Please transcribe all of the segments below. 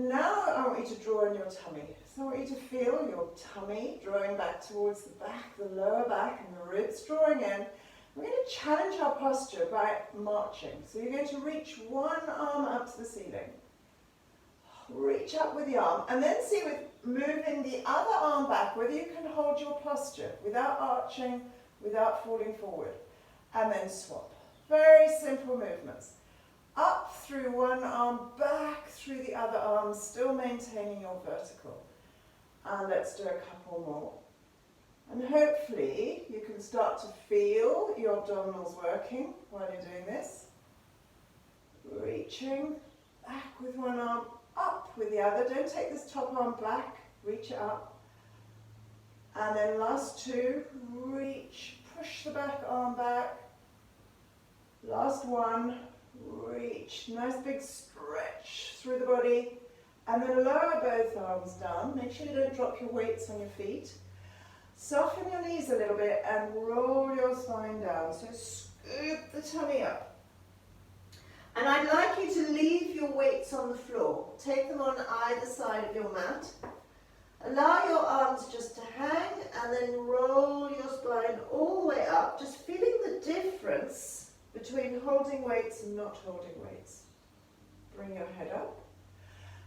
Now I want you to draw in your tummy. So I want you to feel your tummy drawing back towards the back, the lower back, and the ribs drawing in. We're going to challenge our posture by marching. So you're going to reach one arm up to the ceiling. Reach up with the arm, and then see with moving the other arm back whether you can hold your posture without arching, without falling forward. And then swap. Very simple movements. Up through one arm, back through the other arm, still maintaining your vertical. And let's do a couple more. And hopefully you can start to feel your abdominals working while you're doing this. Reaching back with one arm, up with the other. Don't take this top arm back, reach it up. And then last two, reach, push the back arm back. Last one, reach, nice big stretch through the body. And then lower both arms down. Make sure you don't drop your weights on your feet. Soften your knees a little bit and roll your spine down. So scoop the tummy up. And I'd like you to leave your weights on the floor. Take them on either side of your mat. Allow your arms just to hang and then roll your spine all the way up. Just feeling the difference between holding weights and not holding weights. Bring your head up.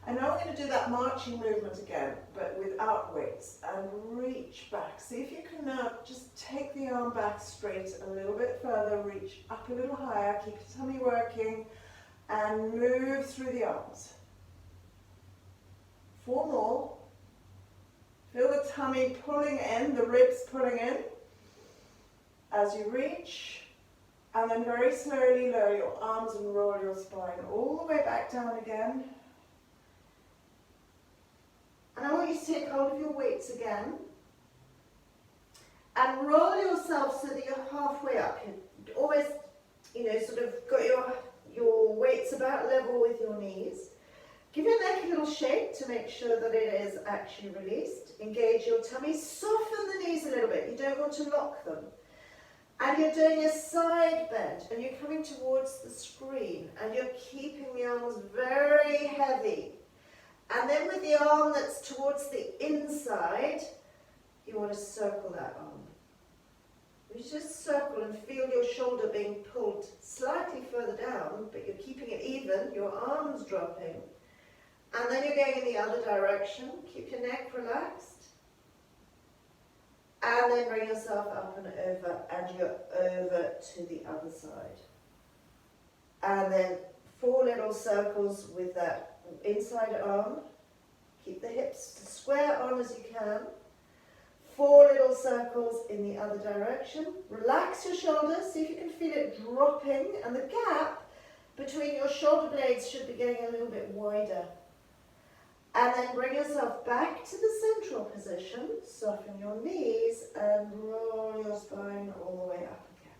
And now we're going to do that marching movement again, but without weights. And reach back. See if you can now just take the arm back straight a little bit further. Reach up a little higher. Keep your tummy working. And move through the arms. 4 more. Feel the tummy pulling in, the ribs pulling in as you reach. And then very slowly lower your arms and roll your spine all the way back down again. And I want you to take hold of your weights again. And roll yourself so that you're halfway up. You almost, sort of got your weights about level with your knees. Give your neck a little shake to make sure that it is actually released. Engage your tummy. Soften the knees a little bit. You don't want to lock them. And you're doing a side bend. And you're coming towards the screen. And you're keeping the arms very heavy. And then with the arm that's towards the inside, you want to circle that arm. You just circle and feel your shoulder being pulled slightly further down, but you're keeping it even, your arms dropping. And then you're going in the other direction. Keep your neck relaxed. And then bring yourself up and you're over to the other side. And then 4 little circles with that inside arm. Keep the hips as square on as you can. 4 little circles in the other direction. Relax your shoulders. See if you can feel it dropping. And the gap between your shoulder blades should be getting a little bit wider. And then bring yourself back to the central position. Soften your knees and roll your spine all the way up again.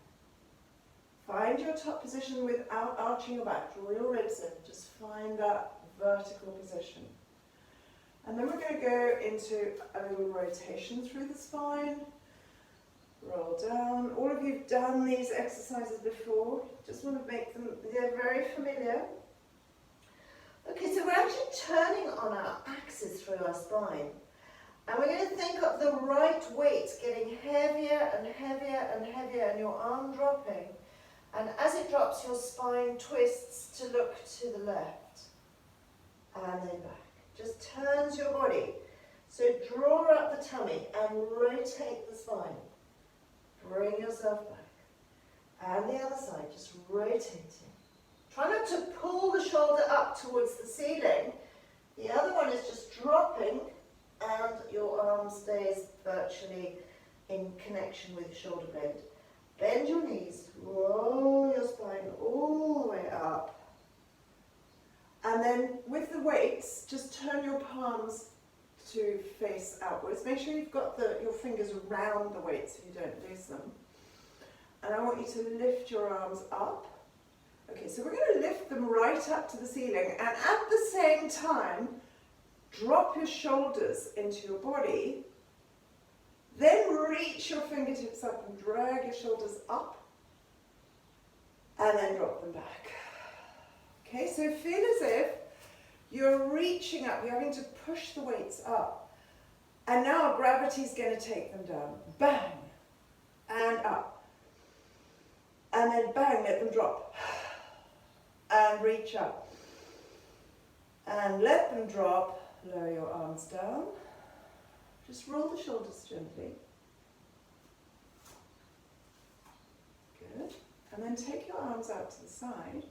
Find your top position without arching your back. Draw your ribs in. Just find that vertical position. And then we're going to go into a little rotation through the spine. Roll down. All of you have done these exercises before. Just want to make them, they're very familiar. Okay, so we're actually turning on our axis through our spine. And we're going to think of the right weight getting heavier and heavier and heavier and your arm dropping. And as it drops, your spine twists to look to the left. And then back. Just turns your body. So draw up the tummy and rotate the spine. Bring yourself back. And the other side, just rotating. Try not to pull the shoulder up towards the ceiling. The other one is just dropping and your arm stays virtually in connection with your shoulder blade. Bend your knees, roll your spine all the way up. And then with the weights, just turn your palms to face outwards. Make sure you've got your fingers around the weights so you don't lose them. And I want you to lift your arms up. Okay, so we're going to lift them right up to the ceiling, and at the same time, drop your shoulders into your body. Then reach your fingertips up and drag your shoulders up, and then drop them back. Okay, so feel as if You're reaching up, you're having to push the weights up. And now gravity's going to take them down. Bang! And up. And then bang, let them drop. And reach up. And let them drop. Lower your arms down. Just roll the shoulders gently. Good. And then take your arms out to the side.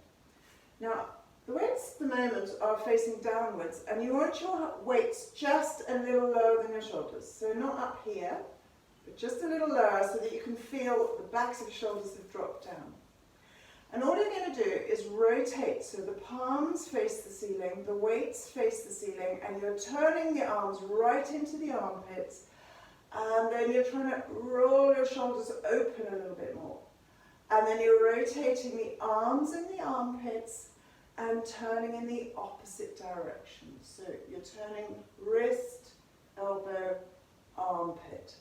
Now, the weights at the moment are facing downwards, and you want your weights just a little lower than your shoulders. So not up here, but just a little lower so that you can feel the backs of your shoulders have dropped down. And all you're going to do is rotate so the palms face the ceiling, the weights face the ceiling, and you're turning the arms right into the armpits, and then you're trying to roll your shoulders open a little bit more. And then you're rotating the arms in the armpits and turning in the opposite direction. So you're turning wrist, elbow, armpit.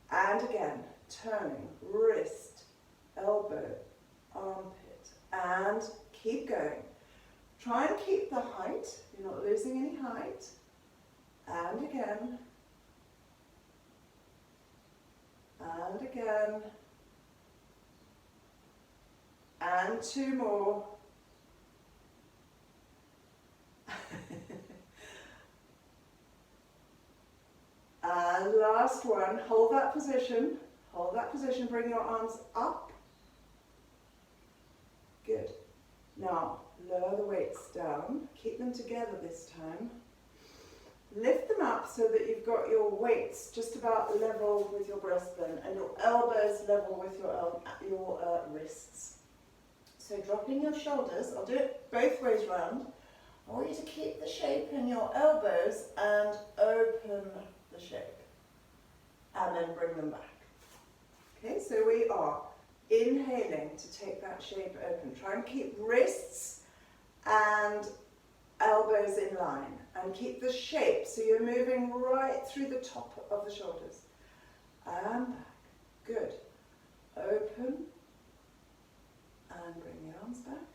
And again, turning wrist, elbow, armpit. And keep going. Try and keep the height. You're not losing any height. And again. And again. And two more. And last one, hold that position, bring your arms up. Good. Now, lower the weights down, keep them together this time. Lift them up so that you've got your weights just about level with your breastbone and your elbows level with your wrists. So dropping your shoulders, I'll do it both ways round. I want you to keep the shape in your elbows and open the shape. And then bring them back. Okay, so we are inhaling to take that shape open. Try and keep wrists and elbows in line. And keep the shape so you're moving right through the top of the shoulders. And back. Good. Open. And bring the arms back.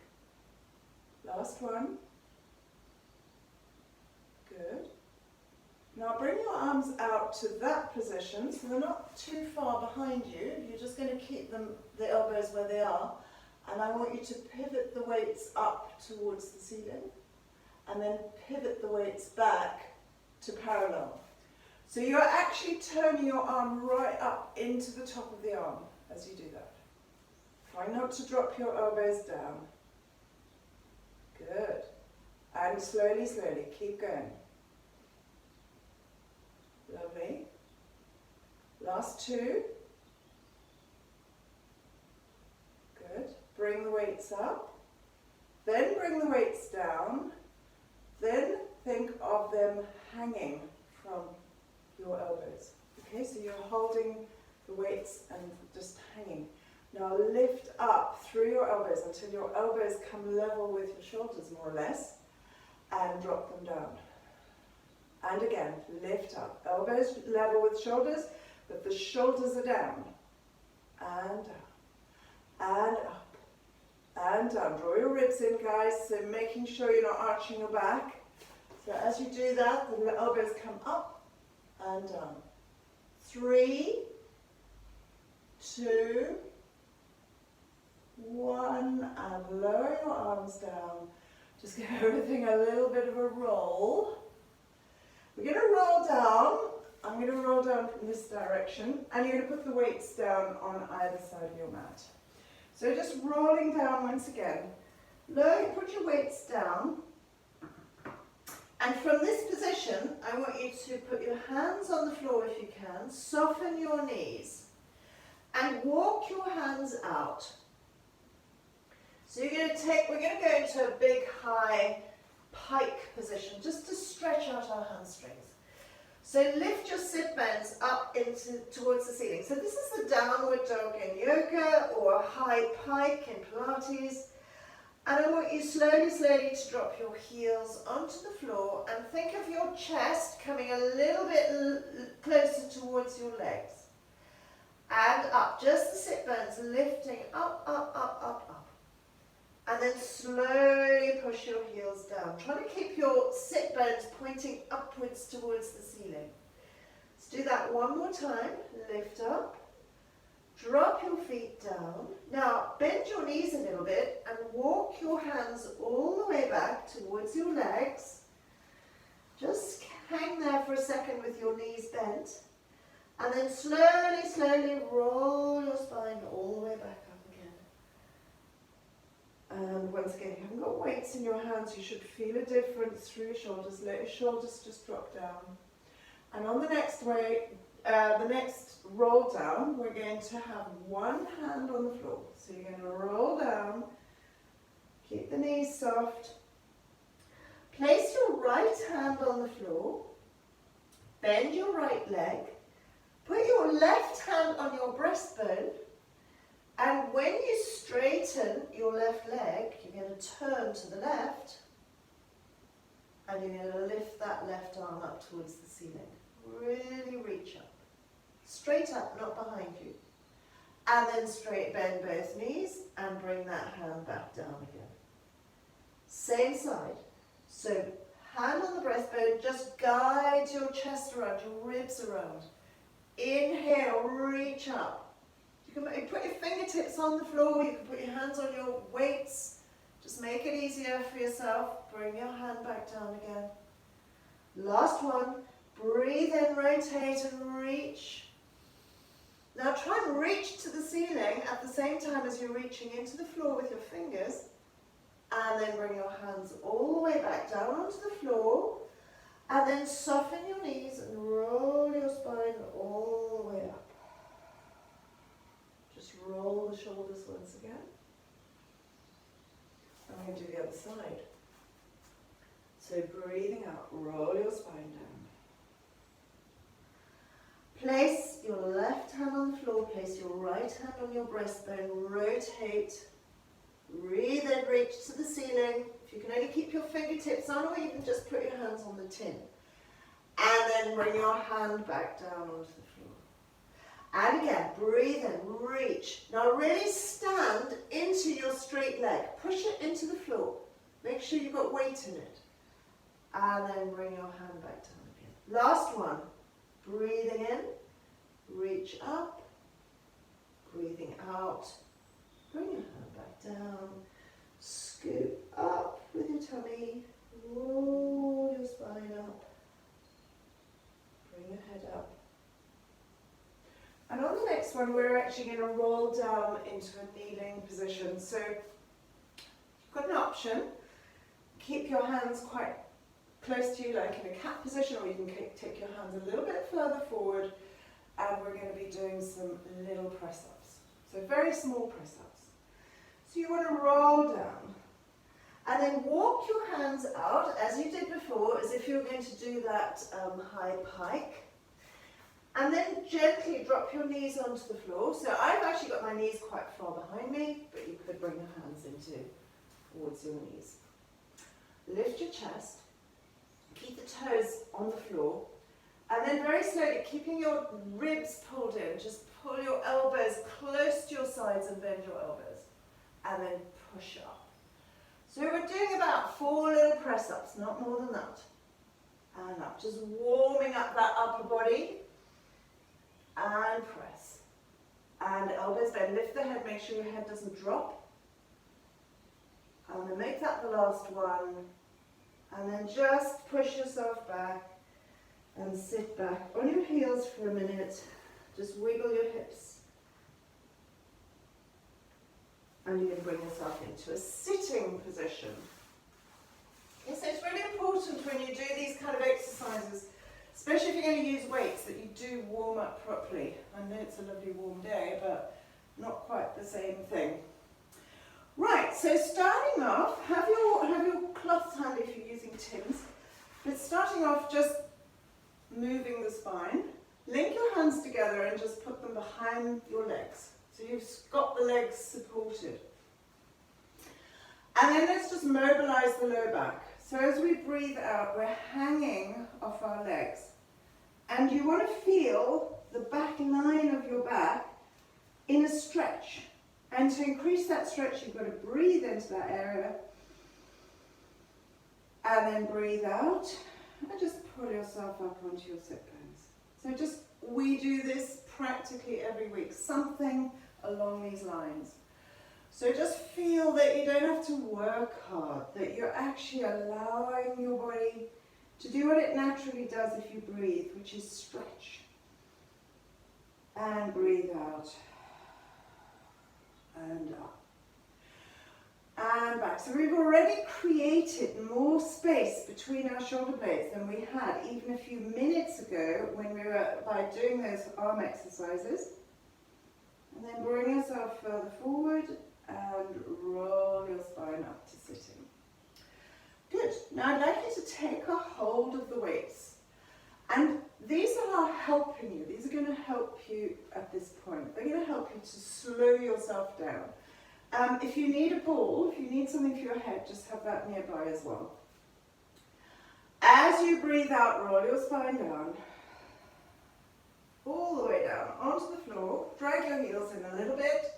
Last one. Good. Now bring your arms out to that position, so they're not too far behind you. You're just going to keep them, the elbows where they are. And I want you to pivot the weights up towards the ceiling. And then pivot the weights back to parallel. So you're actually turning your arm right up into the top of the arm as you do that. Try not to drop your elbows down. Good. And slowly, slowly, keep going. Lovely. Last two. Good. Bring the weights up. Then bring the weights down. Then think of them hanging from your elbows. Okay, so you're holding the weights and just hanging. Now lift up through your elbows until your elbows come level with your shoulders, more or less, and drop them down. And again, lift up. Elbows level with shoulders, but the shoulders are down. And down. And up. And down. Draw your ribs in, guys, so making sure you're not arching your back. So as you do that, the elbows come up and down. 3, 2, 1, and lower your arms down. Just give everything a little bit of a roll. We're going to roll down. I'm going to roll down from this direction, and you're going to put the weights down on either side of your mat. So just rolling down once again. Lower, put your weights down. And from this position, I want you to put your hands on the floor if you can, soften your knees, and walk your hands out. So we're going to go into a big high pike position, just to stretch out our hamstrings. So lift your sit bones up towards the ceiling. So this is the downward dog in yoga or a high pike in Pilates. And I want you slowly, slowly to drop your heels onto the floor and think of your chest coming a little bit closer towards your legs. And up, just the sit bones lifting up, up, up, up, up. And then slowly push your heels down. Try to keep your sit bones pointing upwards towards the ceiling. Let's do that one more time. Lift up. Drop your feet down. Now bend your knees a little bit and walk your hands all the way back towards your legs. Just hang there for a second with your knees bent. And then slowly, slowly roll your spine all the way back up again. And once again, if you haven't got weights in your hands, you should feel a difference through your shoulders. Let your shoulders just drop down. And on the next roll down, we're going to have one hand on the floor. So you're going to roll down, keep the knees soft. Place your right hand on the floor, bend your right leg, put your left hand on your breastbone, and when you straighten your left leg, you're going to turn to the left, and you're going to lift that left arm up towards the ceiling. Really reach up. Straight up, not behind you. And then straight bend both knees, and bring that hand back down again. Same side. So, hand on the breastbone, just guide your chest around, your ribs around. Inhale, reach up. You can put your fingertips on the floor, you can put your hands on your weights. Just make it easier for yourself. Bring your hand back down again. Last one. Breathe in, rotate and reach. Now try and reach to the ceiling at the same time as you're reaching into the floor with your fingers. And then bring your hands all the way back down onto the floor. And then soften your knees and roll your spine all the way up. Just roll the shoulders once again. I'm going to do the other side. So breathing out, roll your spine down. Place your left hand on the floor, place your right hand on your breastbone, rotate. Breathe in, reach to the ceiling. If you can only keep your fingertips on, or you can just put your hands on the tin. And then bring your hand back down onto the floor. And again, breathe in, reach. Now really stand into your straight leg. Push it into the floor. Make sure you've got weight in it. And then bring your hand back down again. Last one. Breathing in, reach up. Breathing out. Bring your hand back down. Scoop up with your tummy. Roll your spine up. Bring your head up. And on the next one, we're actually going to roll down into a kneeling position. So you've got an option. Keep your hands quite close to you, like in a cat position, or you can take your hands a little bit further forward, and we're going to be doing some little press-ups. So very small press-ups. So you want to roll down, and then walk your hands out, as you did before, as if you were going to do that high pike. And then gently drop your knees onto the floor. So I've actually got my knees quite far behind me, but you could bring your hands towards your knees. Lift your chest. Keep the toes on the floor. And then very slowly, keeping your ribs pulled in, just pull your elbows close to your sides and bend your elbows. And then push up. So we're doing about 4 little press-ups, not more than that. And up, just warming up that upper body. And press. And elbows bend, lift the head, make sure your head doesn't drop. And then make that the last one. And then just push yourself back and sit back on your heels for a minute. Just wiggle your hips. And you can bring yourself into a sitting position. Okay, so it's really important when you do these kind of exercises, especially if you're going to use weights, that you do warm up properly. I know it's a lovely warm day, but not quite the same thing. Right, so starting off, have your cloths handy if you're using tins. But starting off, just moving the spine. Link your hands together and just put them behind your legs. So you've got the legs supported. And then let's just mobilize the low back. So as we breathe out, we're hanging off our legs. And you want to feel the back line of your back in a stretch. And to increase that stretch, you've got to breathe into that area. And then breathe out. And just pull yourself up onto your sit bones. So we do this practically every week. Something along these lines. So just feel that you don't have to work hard. That you're actually allowing your body to do what it naturally does if you breathe, which is stretch. And breathe out. And up. And back. So we've already created more space between our shoulder blades than we had even a few minutes ago when we were by doing those arm exercises. And then bring yourself further forward and roll your spine up to sitting. Good. Now I'd like you to take a hold of the weights. And these are helping you. These are going to help you at this point. They're going to help you to slow yourself down. If you need a ball, if you need something for your head, just have that nearby as well. As you breathe out, roll your spine down. All the way down onto the floor. Drag your heels in a little bit.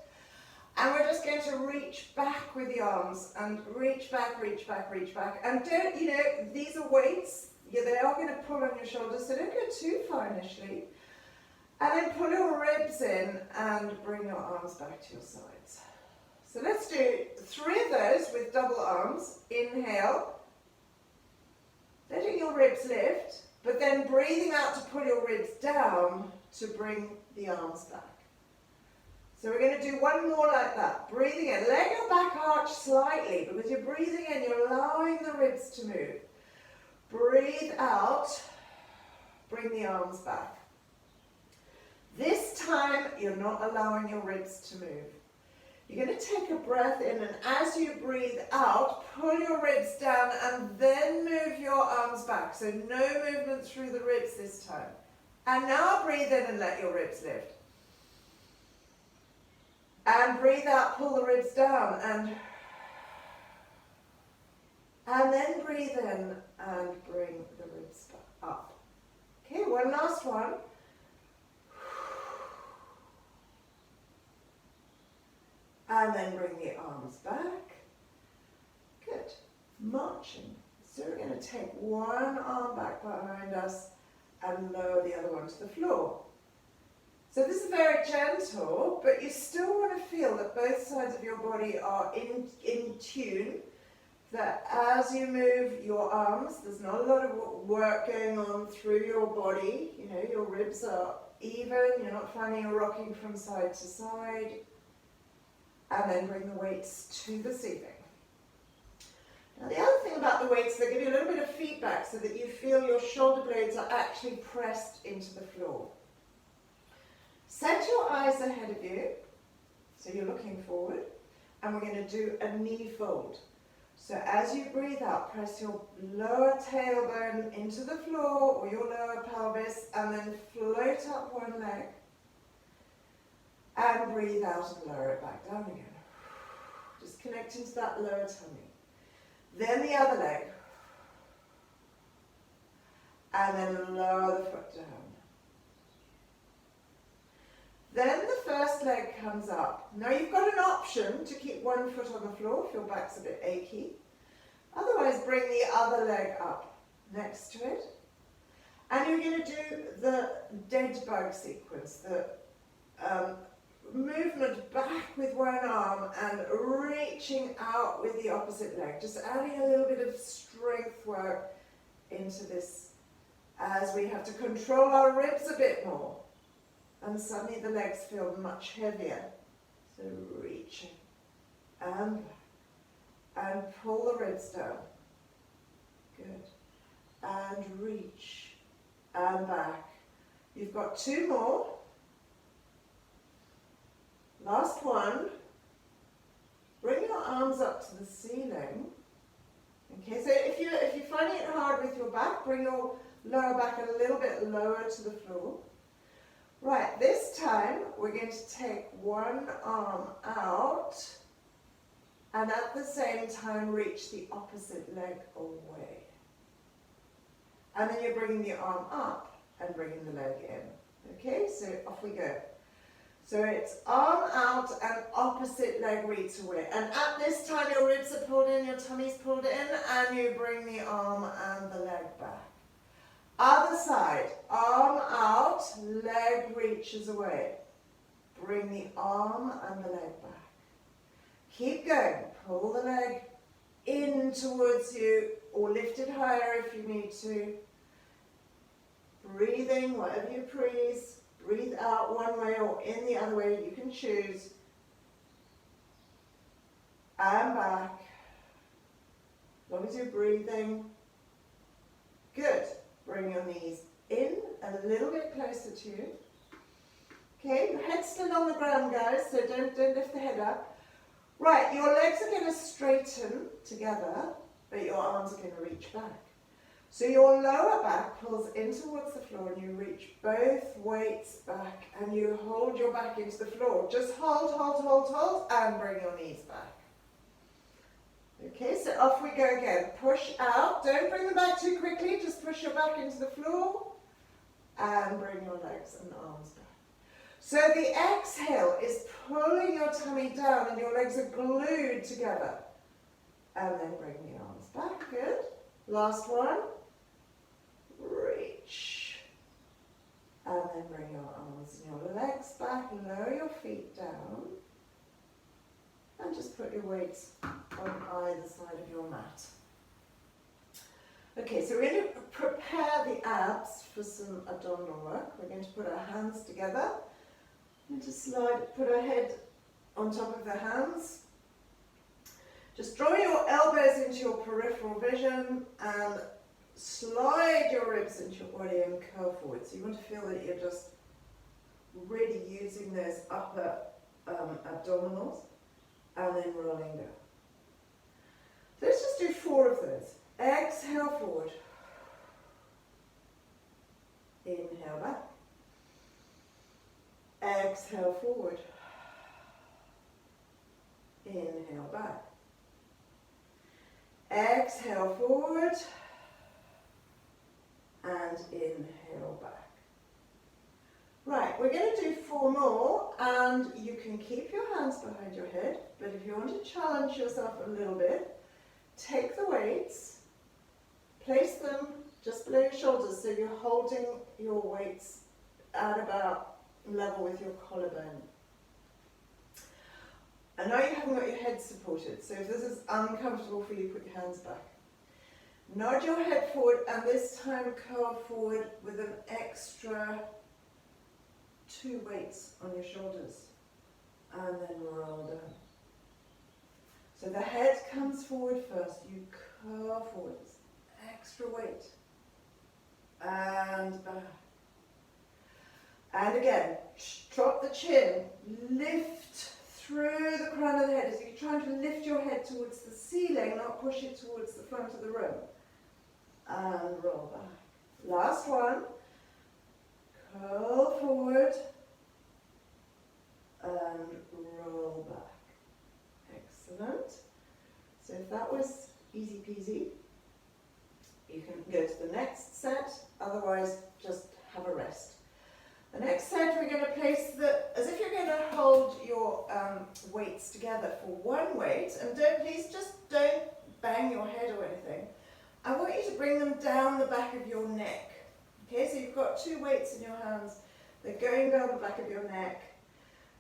And we're just going to reach back with the arms. And reach back, reach back, reach back. And don't, these are weights. Yeah, they are going to pull on your shoulders, so don't go too far initially. And then pull your ribs in and bring your arms back to your sides. So let's do 3 of those with double arms. Inhale, letting your ribs lift, but then breathing out to pull your ribs down to bring the arms back. So we're going to do one more like that. Breathing in, let your back arch slightly, because you're breathing in, you're allowing the ribs to move. Breathe out, bring the arms back. This time, you're not allowing your ribs to move. You're going to take a breath in, and as you breathe out, pull your ribs down and then move your arms back. So no movement through the ribs this time. And now breathe in and let your ribs lift. And breathe out, pull the ribs down, and then breathe in and bring the ribs up. Okay, one last one. And then bring the arms back. Good. Marching. So we're going to take one arm back behind us and lower the other one to the floor. So this is very gentle, but you still want to feel that both sides of your body are in tune. That as you move your arms, there's not a lot of work going on through your body. Your ribs are even. You're not finding you're rocking from side to side. And then bring the weights to the ceiling. Now the other thing about the weights, they give you a little bit of feedback so that you feel your shoulder blades are actually pressed into the floor. Set your eyes ahead of you, so you're looking forward, and we're going to do a knee fold. So as you breathe out, press your lower tailbone into the floor or your lower pelvis, and then float up one leg. And breathe out and lower it back down again. Just connecting to that lower tummy. Then the other leg. And then lower the foot down. Then the first leg comes up. Now you've got an option to keep one foot on the floor if your back's a bit achy. Otherwise, bring the other leg up next to it. And you're going to do the dead bug sequence, the movement back with one arm and reaching out with the opposite leg. Just adding a little bit of strength work into this as we have to control our ribs a bit more. And suddenly the legs feel much heavier. So reaching and back. And pull the ribs down. Good. And reach and back. You've got 2 more. Last one. Bring your arms up to the ceiling. Okay, so if you're finding it hard with your back, bring your lower back a little bit lower to the floor. Right, this time we're going to take one arm out and at the same time reach the opposite leg away. And then you're bringing the arm up and bringing the leg in. Okay, so off we go. So it's arm out and opposite leg reach away. And at this time your ribs are pulled in, your tummy's pulled in, and you bring the arm and the leg back. Other side, arm out, leg reaches away. Bring the arm and the leg back. Keep going. Pull the leg in towards you or lift it higher if you need to. Breathing, whatever you please. Breathe out one way or in the other way. You can choose. And back. As long as you're breathing. Good. Bring your knees in a little bit closer to you. Okay, your head's still on the ground, guys, so don't lift the head up. Right, your legs are going to straighten together, but your arms are going to reach back. So your lower back pulls in towards the floor and you reach both weights back and you hold your back into the floor. Just hold, hold, hold, hold, and bring your knees back. Okay, so off we go again. Push out. Don't bring them back too quickly. Just push your back into the floor and bring your legs and arms back. So the exhale is pulling your tummy down and your legs are glued together. And then bring the arms back. Good. Last one. Reach. And then bring your arms and your legs back. Lower your feet down. And just put your weights on either side of your mat. Okay, so we're going to prepare the abs for some abdominal work. We're going to put our hands together. And just put our head on top of the hands. Just draw your elbows into your peripheral vision and slide your ribs into your body and curl forward. So you want to feel that you're just really using those upper abdominals and then rolling down. So let's just do 4 of those. Exhale forward. Inhale back. Exhale forward. Inhale back. Exhale forward. And inhale back. Right, we're going to do 4 more, and you can keep your hands behind your head, but if you want to challenge yourself a little bit, take the weights, place them just below your shoulders so you're holding your weights at about level with your collarbone. And now you haven't got your head supported, so if this is uncomfortable for you, put your hands back. Nod your head forward, and this time curl forward with an extra 2 weights on your shoulders, and then roll down. So the head comes forward first, you curl forward, extra weight, and back. And again, drop the chin, lift through the crown of the head as you're trying to lift your head towards the ceiling, not push it towards the front of the room. And roll back. Last one. Curl forward and roll back. Excellent. So if that was easy peasy, you can go to the next set, otherwise just have a rest. The next set we're going to place as if you're going to hold your weights together for one weight, and please don't bang your head or anything. I want you to bring them down the back of your neck. Okay, so you've got 2 weights in your hands, they're going down the back of your neck,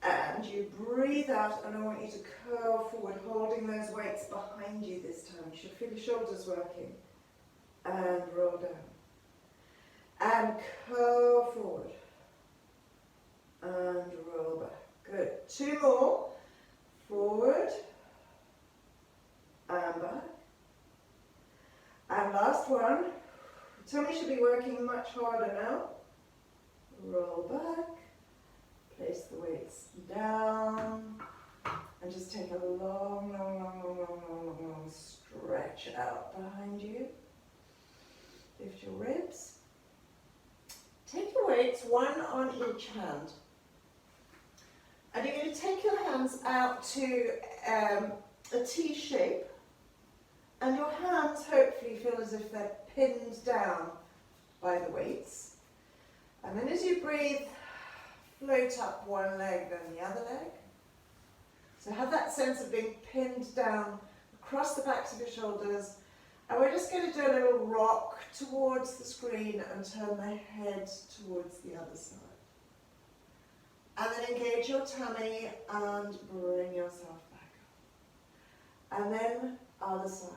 and you breathe out, and I want you to curl forward, holding those weights behind you this time. You should feel your shoulders working. And roll down. And curl forward. And roll back. Good. 2 more. Forward. And back. And last one. Tummy should be working much harder now. Roll back. Place the weights down. And just take a long stretch out behind you. Lift your ribs. Take your weights, 1 on each hand. And you're going to take your hands out to a T shape. And your hands hopefully feel as if they're pinned down by the weights. And then as you breathe, float up one leg, then the other leg. So have that sense of being pinned down across the backs of your shoulders. And we're just going to do a little rock towards the screen and turn the head towards the other side. And then engage your tummy and bring yourself back up. And then other side.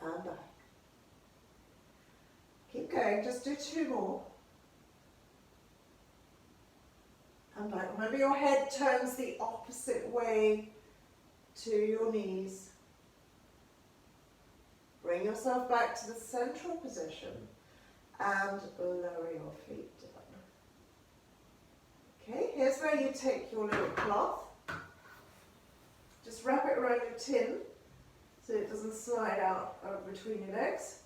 And back. Keep going, just do 2 more. And back. Remember your head turns the opposite way to your knees. Bring yourself back to the central position and lower your feet down. Okay, here's where you take your little cloth. Just wrap it around your tin so it doesn't slide out between your legs.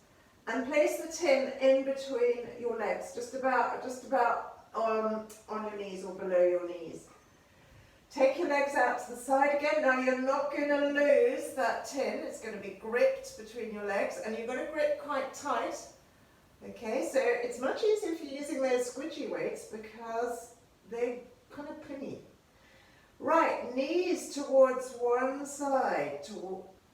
And place the tin in between your legs, just about on your knees or below your knees. Take your legs out to the side again. Now you're not going to lose that tin. It's going to be gripped between your legs, and you've got to grip quite tight. Okay, so it's much easier if you're using those squidgy weights because they're kind of pinny. Right, knees towards one side.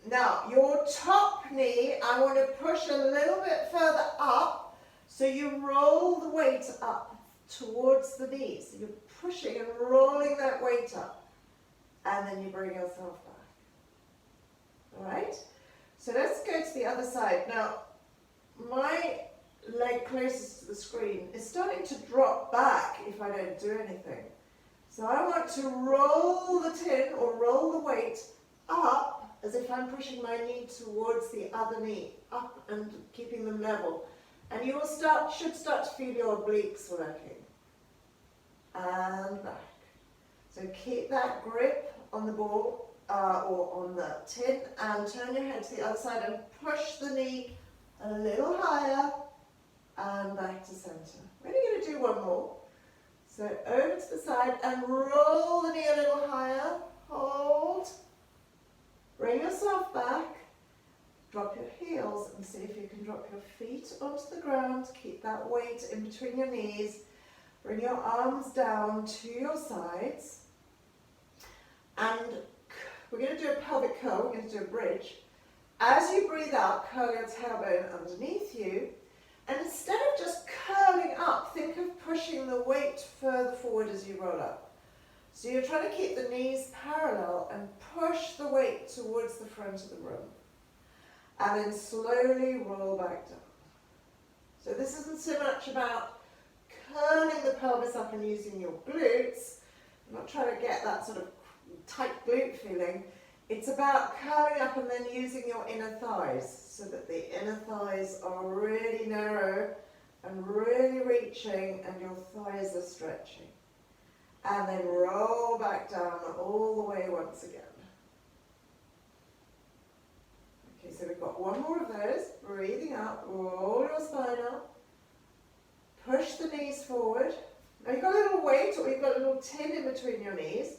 Now, your top knee, I want to push a little bit further up, so you roll the weight up towards the knees. You're pushing and rolling that weight up, and then you bring yourself back. All right? So let's go to the other side. Now, my leg closest to the screen is starting to drop back if I don't do anything. So I want to roll the tin or roll the weight up as if I'm pushing my knee towards the other knee, up and keeping them level. And you will should start to feel your obliques working. And back. So keep that grip on the ball or on the tin and turn your head to the other side and push the knee a little higher and back to center. We're only going to do one more. So over to the side and roll the knee a little higher. Hold. Bring yourself back. Drop your heels and see if you can drop your feet onto the ground. Keep that weight in between your knees. Bring your arms down to your sides. And we're going to do a pelvic curl. We're going to do a bridge. As you breathe out, curl your tailbone underneath you. And instead of just curling up, think of pushing the weight further forward as you roll up. So you're trying to keep the knees parallel and push the weight towards the front of the room. And then slowly roll back down. So this isn't so much about curling the pelvis up and using your glutes. I'm not trying to get that sort of tight glute feeling. It's about curling up and then using your inner thighs so that the inner thighs are really narrow and really reaching and your thighs are stretching. And then roll back down all the way once again. Okay, so we've got one more of those. Breathing out, roll your spine up. Push the knees forward. Now you've got a little weight or you've got a little tin in between your knees.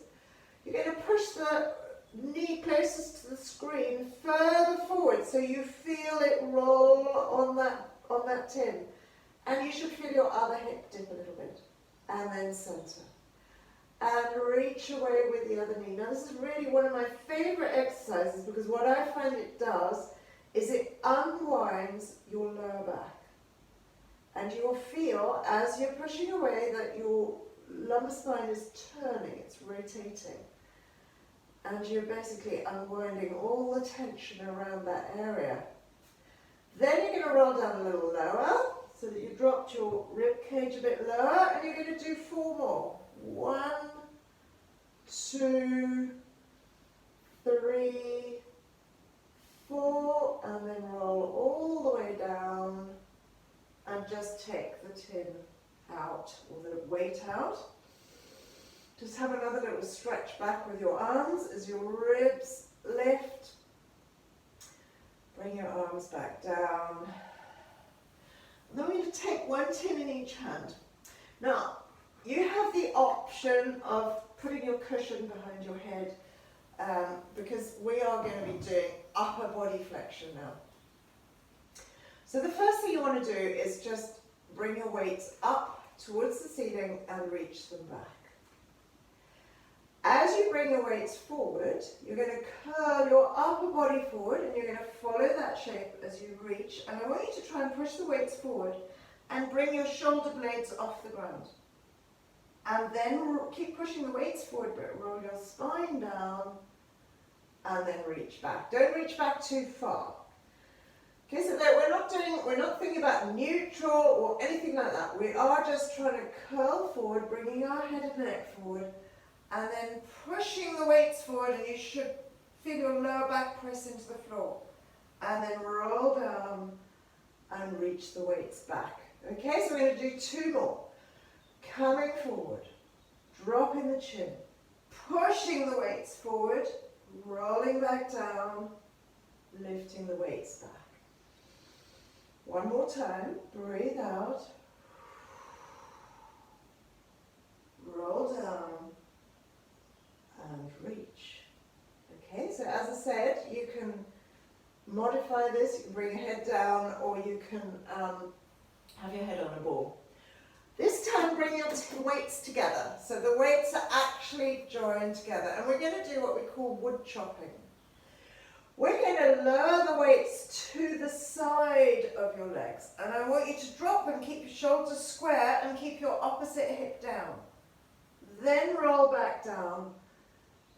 You're going to push the knee closest to the screen further forward so you feel it roll on that tin. And you should feel your other hip dip a little bit. And then center. And reach away with the other knee. Now this is really one of my favorite exercises because what I find it does is it unwinds your lower back. And you'll feel as you're pushing away that your lumbar spine is turning, it's rotating. And you're basically unwinding all the tension around that area. Then you're going to roll down a little lower so that you dropped your rib cage a bit lower, and you're going to do 4 more. 1, 2, 3, 4, and then roll all the way down and just take the tin out or the weight out. Just have another little stretch back with your arms as your ribs lift. Bring your arms back down. And then we're going to take one tin in each hand. Now, you have the option of putting your cushion behind your head because we are going to be doing upper body flexion now. So the first thing you want to do is just bring your weights up towards the ceiling and reach them back. As you bring your weights forward, you're going to curl your upper body forward and you're going to follow that shape as you reach. And I want you to try and push the weights forward and bring your shoulder blades off the ground. And then keep pushing the weights forward, but roll your spine down and then reach back. Don't reach back too far. Okay, so that we're not thinking about neutral or anything like that. We are just trying to curl forward, bringing our head and neck forward, and then pushing the weights forward, and you should feel your lower back press into the floor. And then roll down and reach the weights back. Okay, so we're going to do 2 more. Coming forward, dropping the chin, pushing the weights forward, rolling back down, lifting the weights back. One more time, breathe out, roll down, and reach. Okay, so as I said, you can modify this, you can bring your head down, or you can have your head on a ball. This time bring your weights together, so the weights are actually joined together, and we're going to do what we call wood chopping. We're going to lower the weights to the side of your legs, and I want you to drop them, keep your shoulders square and keep your opposite hip down. Then roll back down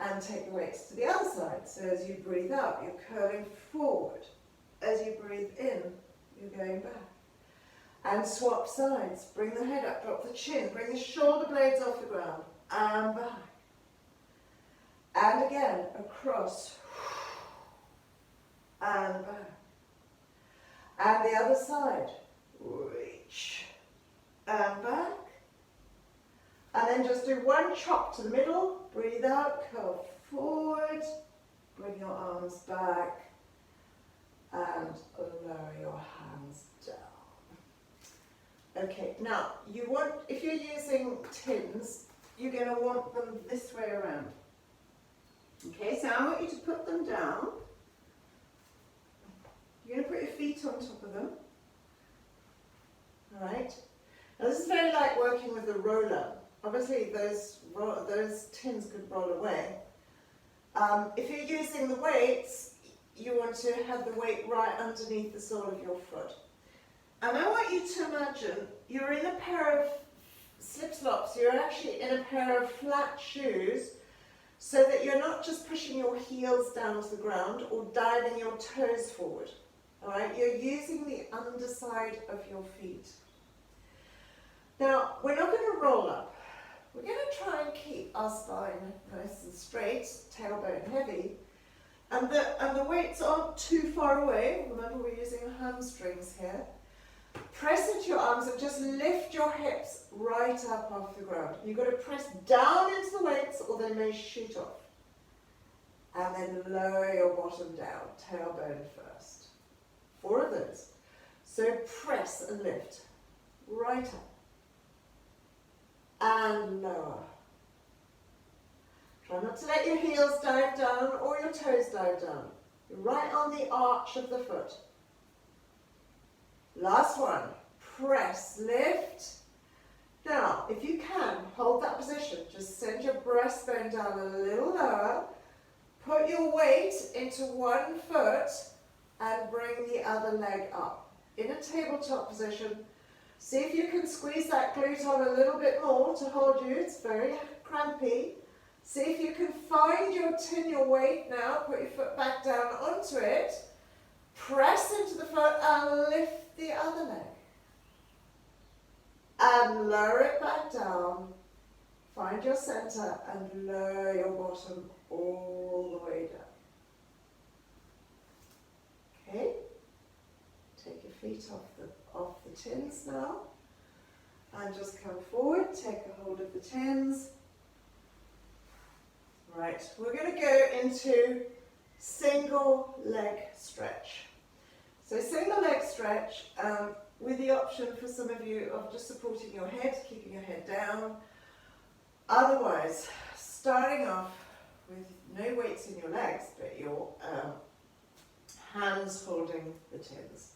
and take the weights to the other side. So as you breathe out, you're curling forward. As you breathe in, you're going back. And swap sides. Bring the head up, drop the chin, bring the shoulder blades off the ground, and back. And again, across, and back. And the other side, reach, and back. And then just do 1 chop to the middle, breathe out, curl forward, bring your arms back, and lower your hands down. Okay, now you want, if you're using tins, you're going to want them this way around. Okay, so I want you to put them down. You're going to put your feet on top of them. Alright? Now this is very like working with a roller. Obviously those tins could roll away. If you're using the weights, you want to have the weight right underneath the sole of your foot. And I want you to imagine you're in a pair of slip-slops, you're actually in a pair of flat shoes, so that you're not just pushing your heels down to the ground or diving your toes forward. Alright, you're using the underside of your feet. Now, we're not going to roll up. We're going to try and keep our spine nice and straight, tailbone heavy, and the weights aren't too far away. Remember, we're using hamstrings here. Press into your arms and just lift your hips right up off the ground. You've got to press down into the weights or they may shoot off. And then lower your bottom down, tailbone first. 4 of those. So press and lift right up. And lower. Try not to let your heels dive down or your toes dive down. You're right on the arch of the foot. Last one. Press, lift. Now, if you can, hold that position. Just send your breastbone down a little lower. Put your weight into one foot and bring the other leg up. In a tabletop position, see if you can squeeze that glute on a little bit more to hold you. It's very crampy. See if you can find your tin, your weight now. Put your foot back down onto it. Press into the foot and lift the other leg. And lower it back down. Find your center and lower your bottom all the way down. Okay? Take your feet off the tins now. And just come forward, take a hold of the tins. Right, we're going to go into single leg stretch. So single leg stretch with the option for some of you of just supporting your head, keeping your head down. Otherwise, starting off with no weights in your legs, but your hands holding the tins.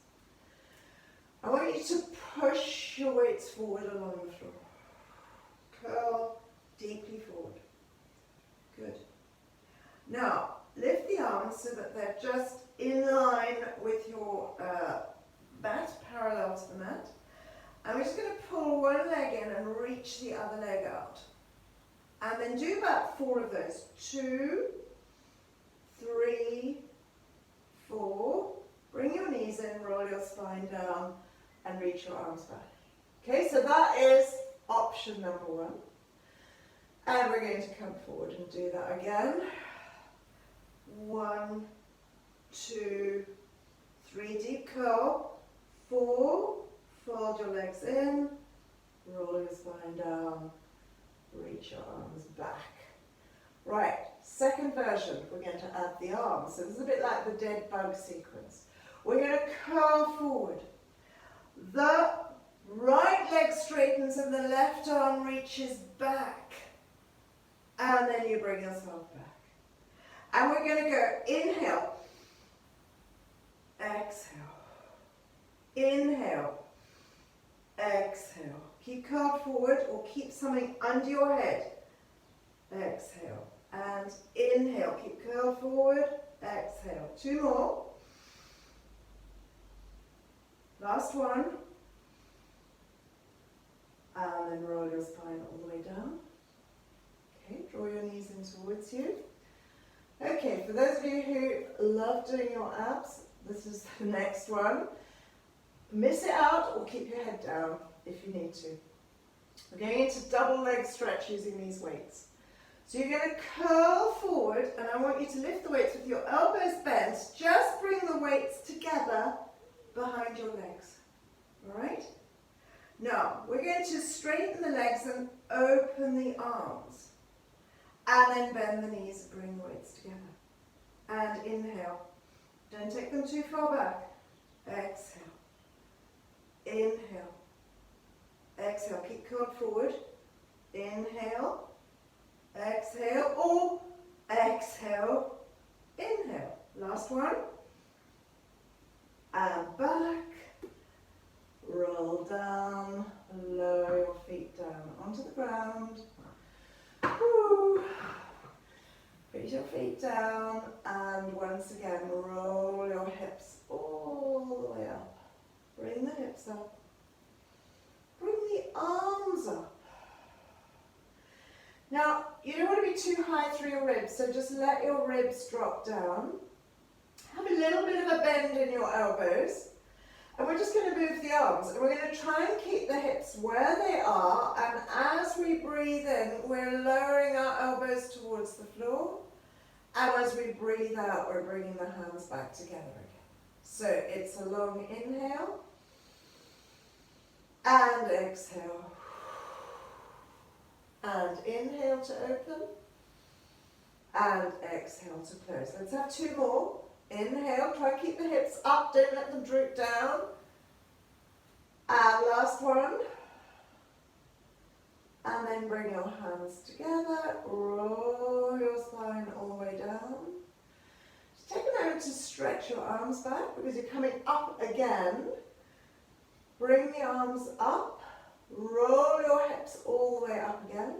I want you to push your weights forward along the floor. Curl deeply forward. Good. Now, lift the arms so that they're just in line with your mat, parallel to the mat. And we're just going to pull one leg in and reach the other leg out. And then do about 4 of those. 2, 3, 4. Bring your knees in, roll your spine down, and reach your arms back. Okay, so that is option number 1. And we're going to come forward and do that again. 1, 2, 3, deep curl. 4, fold your legs in, roll your spine down, reach your arms back. Right, second version, we're going to add the arms. So this is a bit like the dead bug sequence. We're going to curl forward. The right leg straightens and the left arm reaches back. And then you bring yourself back. And we're going to go inhale, exhale, inhale, exhale. Keep curled forward or keep something under your head. Exhale and inhale. Keep curled forward, exhale. 2 more. Last one. And then roll your spine all the way down. Okay, draw your knees in towards you. Okay, for those of you who love doing your abs, this is the next one. Miss it out or keep your head down if you need to. We're going into double leg stretch using these weights. So you're going to curl forward, and I want you to lift the weights with your elbows bent. Just bring the weights together behind your legs. All right? Now, we're going to straighten the legs and open the arms. And then bend the knees and bring the weights together. And inhale. Don't take them too far back. Exhale. Inhale. Exhale. Keep curled forward. Inhale. Exhale. Or exhale. Inhale. Last one. And back. Roll down. Lower your feet down onto the ground. Woo. Put your feet down and once again roll your hips all the way up. Bring the hips up. Bring the arms up. Now, you don't want to be too high through your ribs, so just let your ribs drop down. Have a little bit of a bend in your elbows. And we're just going to move the arms, and we're going to try and keep the hips where they are, and as we breathe in, we're lowering our elbows towards the floor, and as we breathe out, we're bringing the hands back together again. So it's a long inhale, and exhale, and inhale to open, and exhale to close. Let's have 2 more. Inhale, try and keep the hips up, don't let them droop down. And last one. And then bring your hands together, roll your spine all the way down. Just take a moment to stretch your arms back because you're coming up again. Bring the arms up, roll your hips all the way up again.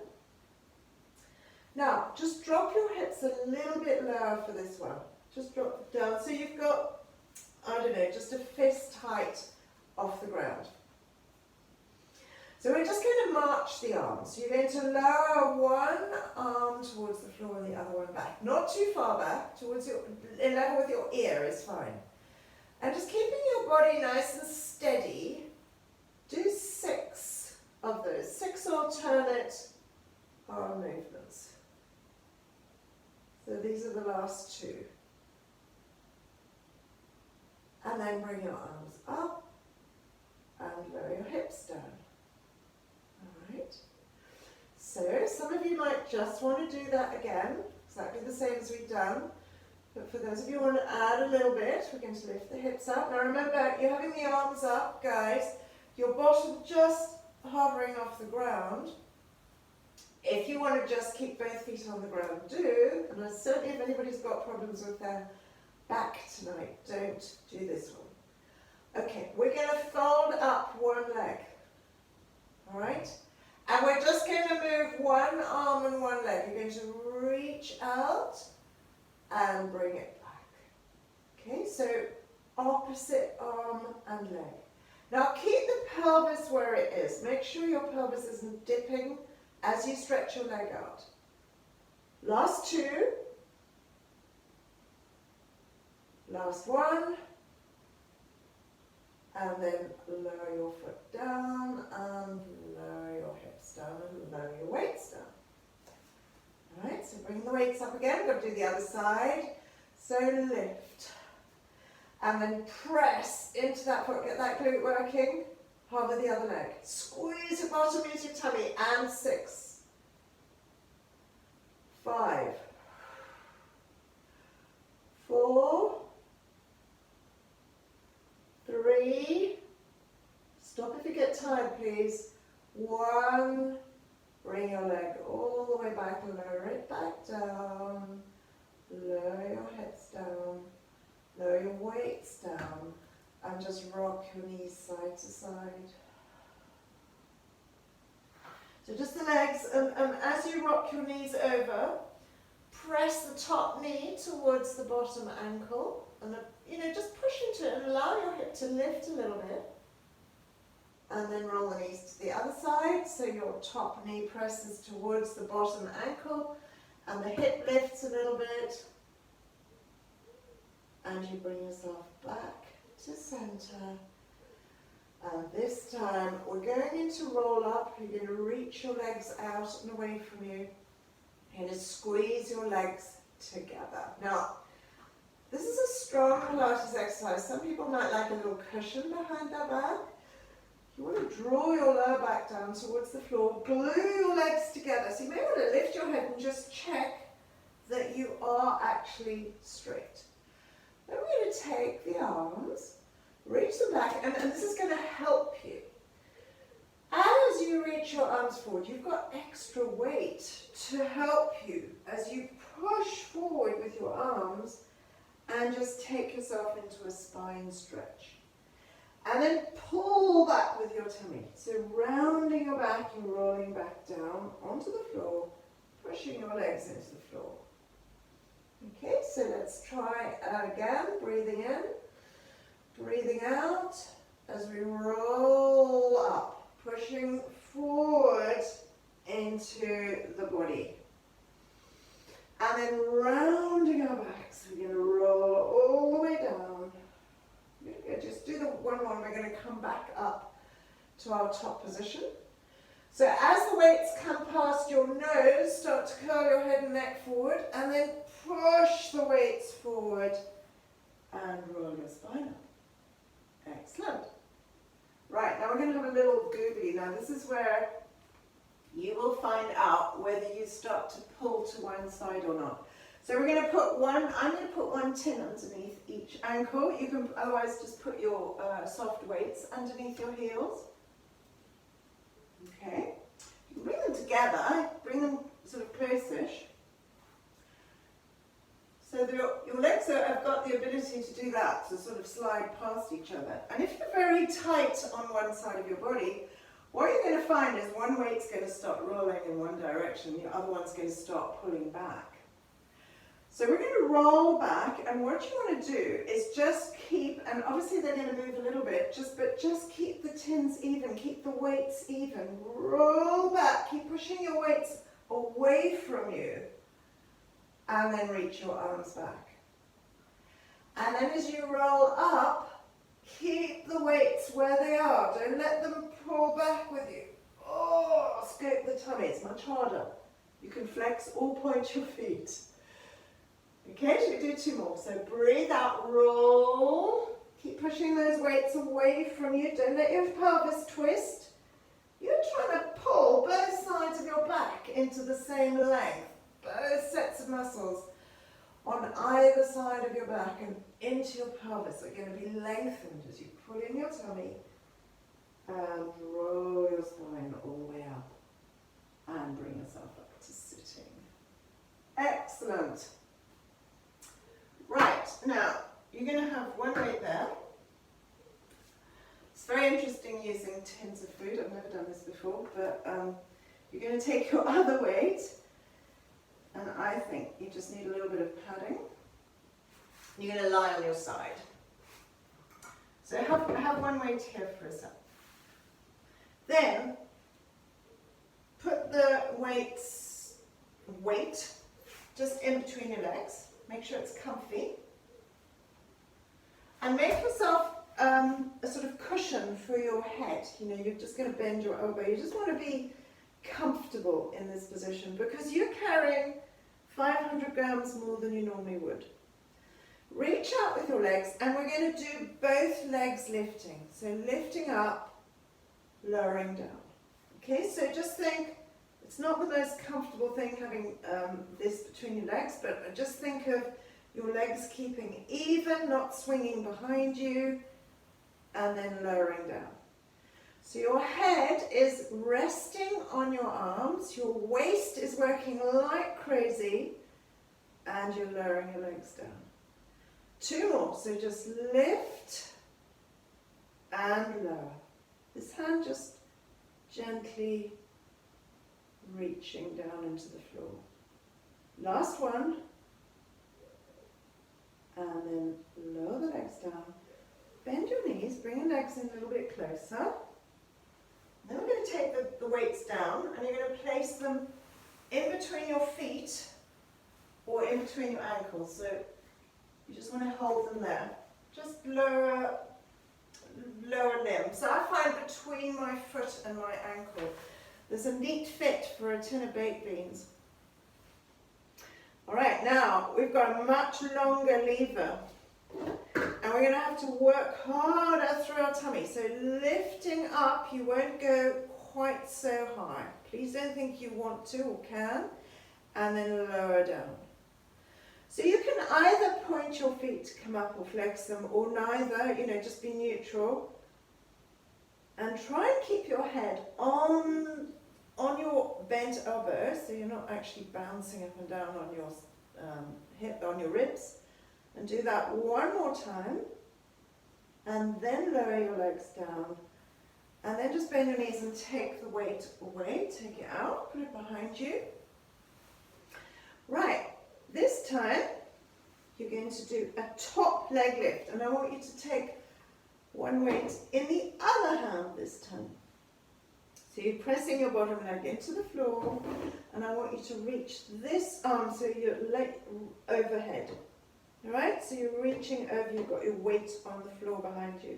Now, just drop your hips a little bit lower for this one. Just drop it down. So you've got, I don't know, just a fist height off the ground. So we're just going to march the arms. So you're going to lower one arm towards the floor and the other one back. Not too far back, towards your, in level with your ear is fine. And just keeping your body nice and steady, do 6 of those. 6 alternate arm movements. So these are the last 2. And then bring your arms up and lower your hips down. Alright. So some of you might just want to do that again, exactly the same as we've done. But for those of you who want to add a little bit, we're going to lift the hips up. Now remember, you're having the arms up, guys. Your bottom just hovering off the ground. If you want to just keep both feet on the ground, do. And certainly if anybody's got problems with their back tonight, don't do this one. Okay, we're going to fold up one leg. All right? And we're just going to move one arm and one leg. You're going to reach out and bring it back. Okay, so opposite arm and leg. Now keep the pelvis where it is. Make sure your pelvis isn't dipping as you stretch your leg out. Last two. Last one. And then lower your foot down and lower your hips down and lower your weights down. Alright, so bring the weights up again. We're going to do the other side. So lift. And then press into that foot. Get that glute working. Hover the other leg. Squeeze your bottom into your tummy. And 6. 5. 4. 3. Stop if you get tired, please. 1. Bring your leg all the way back. Lower it back down. Lower your hips down. Lower your weights down. And just rock your knees side to side. So just the legs, and as you rock your knees over, press the top knee towards the bottom ankle, and just push into it and allow your hip to lift a little bit. And then roll the knees to the other side, so your top knee presses towards the bottom ankle, and the hip lifts a little bit, and you bring yourself back to center. And this time we're going into roll up. You're going to reach your legs out and away from you. You're going to squeeze your legs together. Now, this is a strong Pilates exercise. Some people might like a little cushion behind their back. You want to draw your lower back down towards the floor. Glue your legs together. So you may want to lift your head and just check that you are actually straight. Then we're going to take the arms, reach them back, and this is going to help you. As you reach your arms forward, you've got extra weight to help you as you push forward with your arms and just take yourself into a spine stretch. And then pull back with your tummy. So rounding your back and rolling back down onto the floor, pushing your legs into the floor. Okay, so let's try again. Breathing in, breathing out as we roll up, pushing forward into the body. And then rounding our backs, we're going to roll all the way down. Good. Just do the one more. We're going to come back up to our top position. So as the weights come past your nose, start to curl your head and neck forward, and then push the weights forward and roll your spine up. Excellent. Right, now we're going to have a little googly. Now this is where you will find out whether you start to pull to one side or not. So we're going to put I'm going to put one tin underneath each ankle. You can otherwise just put your soft weights underneath your heels. Okay. You can bring them together, bring them sort of close-ish. So your legs have got the ability to do that, to sort of slide past each other. And if you're very tight on one side of your body, what you're going to find is one weight's going to start rolling in one direction, the other one's going to start pulling back. So we're going to roll back, and what you want to do is just keep, and obviously they're going to move a little bit, but just keep the tins even, keep the weights even. Roll back, keep pushing your weights away from you, and then reach your arms back. And then as you roll up, keep the weights where they are. Don't let them pull back with you. Oh, scope the tummy, it's much harder. You can flex or point your feet. Okay, should we do two more? So breathe out, roll. Keep pushing those weights away from you. Don't let your pelvis twist. You're trying to pull both sides of your back into the same length. Both sets of muscles on either side of your back and into your pelvis are going to be lengthened as you pull in your tummy and roll your spine all the way up and bring yourself up to sitting. Excellent. Right, now you're going to have one weight there tins of food. I've never done this before, but you're going to take your other weight, and I think you just need a little bit of padding. You're going to lie on your side. So have one weight here for a sec. Then put the weight just in between your legs. Make sure it's comfy. And make yourself a sort of cushion for your head. You know, you're just going to bend your elbow. You just want to be comfortable in this position because you're carrying 500 grams more than you normally would. Reach out with your legs, and we're going to do both legs lifting. So lifting up, lowering down. Okay, so just think, it's not the most comfortable thing having this between your legs, but just think of your legs keeping even, not swinging behind you, and then lowering down. So your head is resting on your arms, your waist is working like crazy, and you're lowering your legs down. 2 more, so just lift and lower. This hand just gently reaching down into the floor. Last one. And then lower the legs down. Bend your knees, bring your legs in a little bit closer. Then we're going to take the weights down, and you're going to place them in between your feet or in between your ankles. So you just want to hold them there. Just lower limb. So I find between my foot and my ankle, there's a neat fit for a tin of baked beans. All right, now we've got a much longer lever, and we're going to have to work harder through our tummy. So lifting up, you won't go quite so high. Please don't think you want to or can, and then lower down. So you can either point your feet to come up or flex them, or neither, you know, just be neutral. And try and keep your head on your bent elbow, so you're not actually bouncing up and down on your hip, on your ribs. And do that one more time. And then lower your legs down. And then just bend your knees and take the weight away. Take it out, put it behind you. Right. This time, you're going to do a top leg lift, and I want you to take one weight in the other hand this time. So you're pressing your bottom leg into the floor, and I want you to reach this arm so you're overhead. All right, so you're reaching over, you've got your weight on the floor behind you.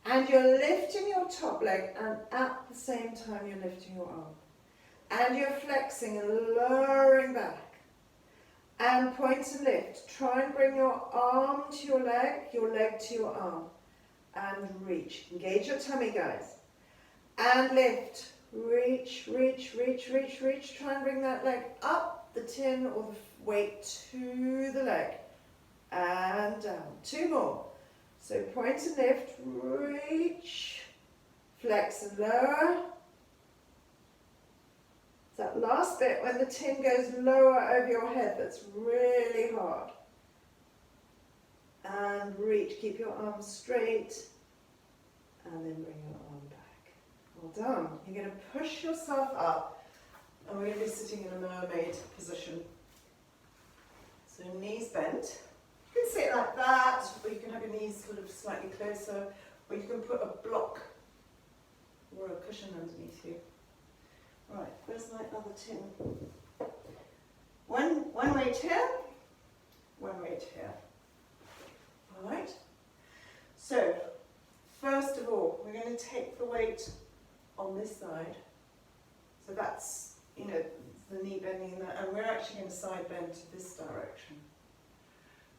And you're lifting your top leg, and at the same time you're lifting your arm. And you're flexing and lowering back. And point to lift. Try and bring your arm to your leg to your arm. And reach. Engage your tummy, guys. And lift. Reach, reach, reach, reach, reach. Try and bring that leg up the tin or the weight to the leg. And down. 2 more. So point to lift. Reach. Flex and lower. That last bit when the tin goes lower over your head, that's really hard. And reach, keep your arms straight, and then bring your arm back. Well done. You're going to push yourself up, and we're going to be sitting in a mermaid position. So knees bent. You can sit like that, or you can have your knees sort of slightly closer, or you can put a block or a cushion underneath you. Right, where's my other tin? One weight here, one weight here. All right. So, first of all, we're going to take the weight on this side. So that's, you know, the knee bending in that, and we're actually going to side bend to this direction.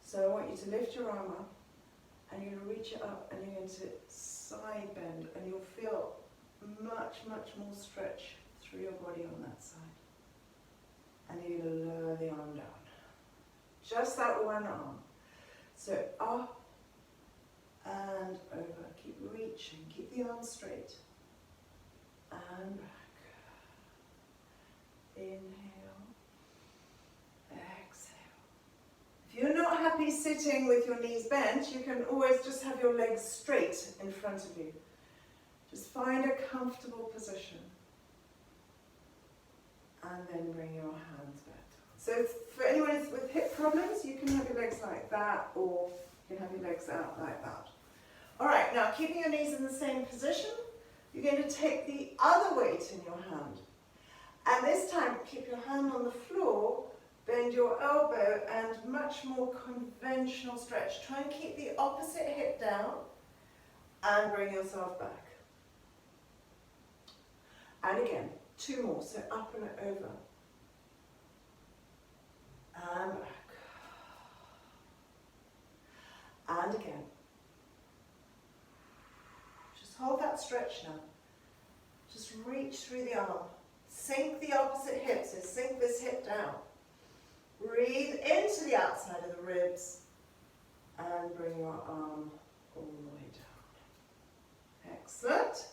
So I want you to lift your arm up, and you're going to reach it up, and you're going to side bend, and you'll feel much, much more stretch through your body on that side. And you're going to lower the arm down. Just that one arm. So up and over. Keep reaching. Keep the arm straight. And back. Inhale. Exhale. If you're not happy sitting with your knees bent, you can always just have your legs straight in front of you. Just find a comfortable position. And then bring your hands back down. So for anyone with hip problems, you can have your legs like that, or you can have your legs out like that. All right, now keeping your knees in the same position, you're going to take the other weight in your hand. And this time, keep your hand on the floor, bend your elbow, and much more conventional stretch. Try and keep the opposite hip down and bring yourself back. And again, 2 more, so up and over. And back. And again. Just hold that stretch now. Just reach through the arm. Sink the opposite hip, so sink this hip down. Breathe into the outside of the ribs and bring your arm all the way down. Excellent.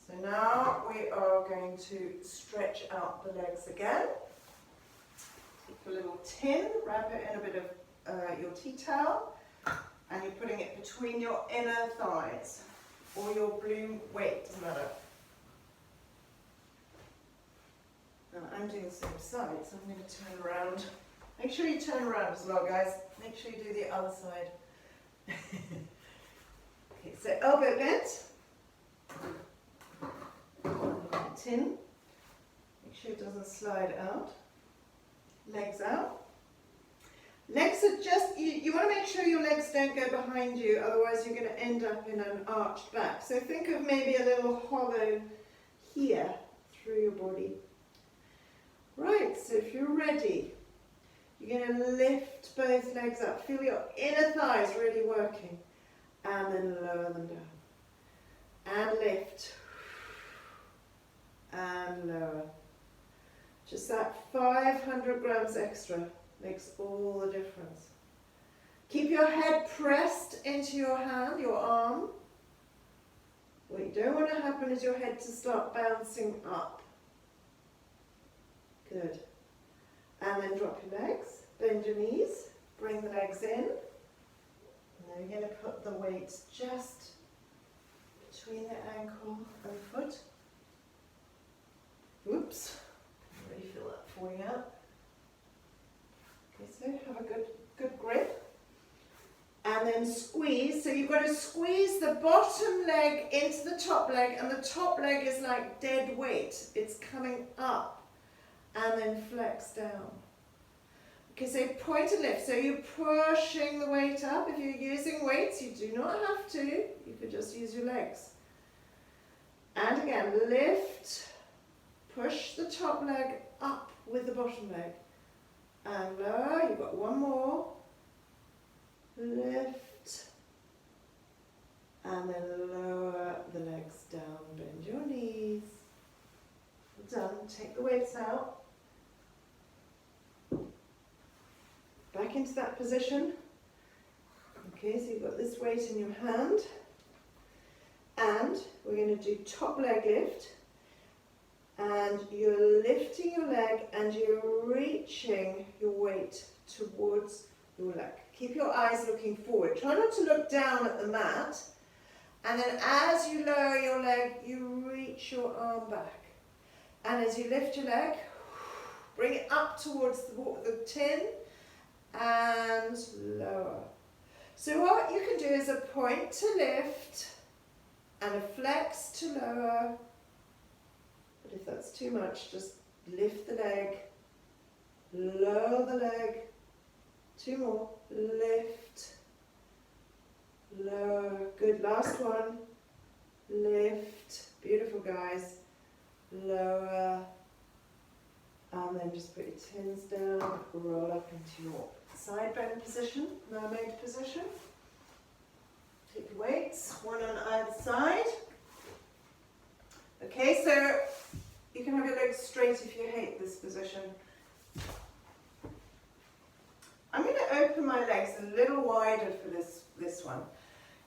So now we are going to stretch out the legs again. Take your little tin, wrap it in a bit of your tea towel, and you're putting it between your inner thighs or your blue weight, doesn't matter. Now I'm doing the same side, so I'm going to turn around. Make sure you turn around as well, guys. Make sure you do the other side. Okay, so elbow bent. Tin. Make sure it doesn't slide out. Legs out. Legs are just, you want to make sure your legs don't go behind you, otherwise you're going to end up in an arched back. So think of maybe a little hollow here through your body. Right, so if you're ready, you're going to lift both legs up. Feel your inner thighs really working. And then lower them down. And lift. And lower. Just that 500 grams extra makes all the difference. Keep your head pressed into your hand, your arm. What you don't want to happen is your head to start bouncing up. Good. And then drop your legs, bend your knees, bring the legs in. And then you're going to put the weight just between the ankle and foot. Oops, I already feel that falling out. Okay, so have a good grip. And then squeeze. So you've got to squeeze the bottom leg into the top leg, and the top leg is like dead weight. It's coming up. And then flex down. Okay, so point and lift. So you're pushing the weight up. If you're using weights, you do not have to. You could just use your legs. And again, lift. Push the top leg up with the bottom leg. And lower. You've got one more. Lift. And then lower the legs down. Bend your knees. Done. Take the weights out. Back into that position. Okay, so you've got this weight in your hand. And we're going to do top leg lift. And you're lifting your leg and you're reaching your weight towards your leg. Keep your eyes looking forward. Try not to look down at the mat. And then as you lower your leg, you reach your arm back. And as you lift your leg, bring it up towards the tin and lower. So what you can do is a point to lift and a flex to lower. But if that's too much, just lift the leg, lower the leg. 2 more. Lift, lower. Good. Last one. Lift. Beautiful, guys. Lower, and then just put your tins down, roll up into your side bend position, mermaid position. Take your weights, one on either side. Okay, so you can have your legs straight if you hate this position. I'm going to open my legs a little wider for this one.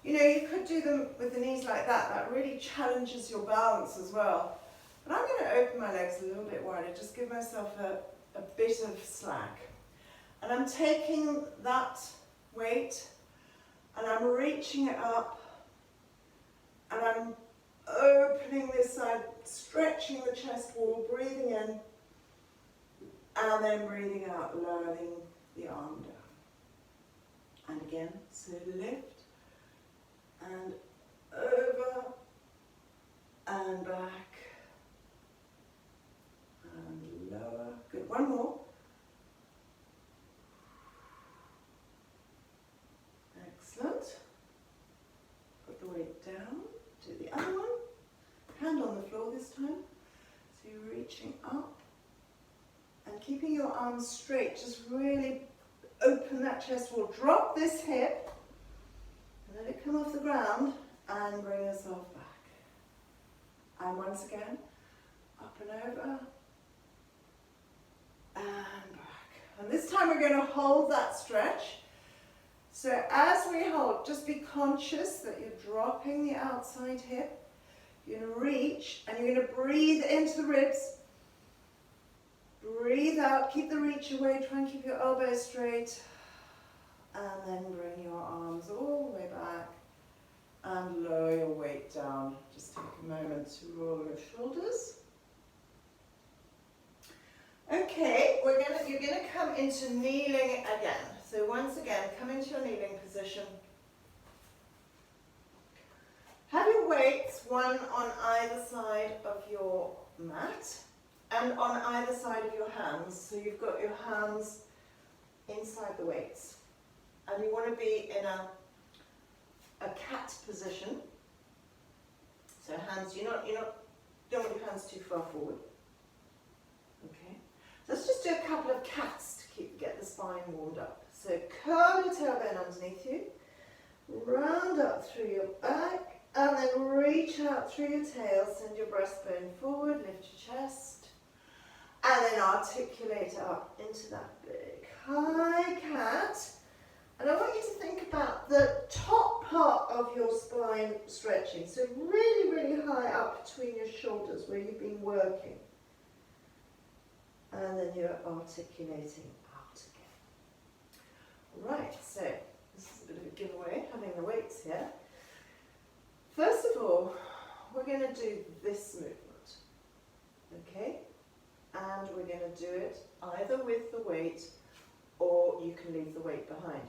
You know, you could do them with the knees like that. That really challenges your balance as well. But I'm going to open my legs a little bit wider, just give myself a bit of slack. And I'm taking that weight and I'm reaching it up and I'm opening this side, stretching the chest wall, breathing in, and then breathing out, lowering the arm down. And again, so lift, and over, and back, and lower. Good, one more. Excellent. Put the weight down. Do the other one. Hand on the floor this time. So you're reaching up and keeping your arms straight. Just really open that chest wall. Drop this hip and let it come off the ground and bring yourself back. And once again, up and over and back. And this time we're going to hold that stretch. So as we hold, just be conscious that you're dropping the outside hip. You're going to reach and you're going to breathe into the ribs. Breathe out, keep the reach away, try and keep your elbows straight. And then bring your arms all the way back and lower your weight down. Just take a moment to roll your shoulders. Okay, you're going to come into kneeling again. So once again, come into your kneeling position. Have your weights, one on either side of your mat and on either side of your hands. So you've got your hands inside the weights. And you want to be in a cat position. So hands, you don't want your hands too far forward. Okay. Let's just do a couple of cats to get the spine warmed up. So curl your tailbone underneath you, round up through your back, and then reach out through your tail, send your breastbone forward, lift your chest, and then articulate up into that big high cat. And I want you to think about the top part of your spine stretching, so really, really high up between your shoulders where you've been working. And then you're articulating out again. Right, so this is a bit of a giveaway, having the weights here. First of all, we're going to do this movement, okay? And we're going to do it either with the weight or you can leave the weight behind.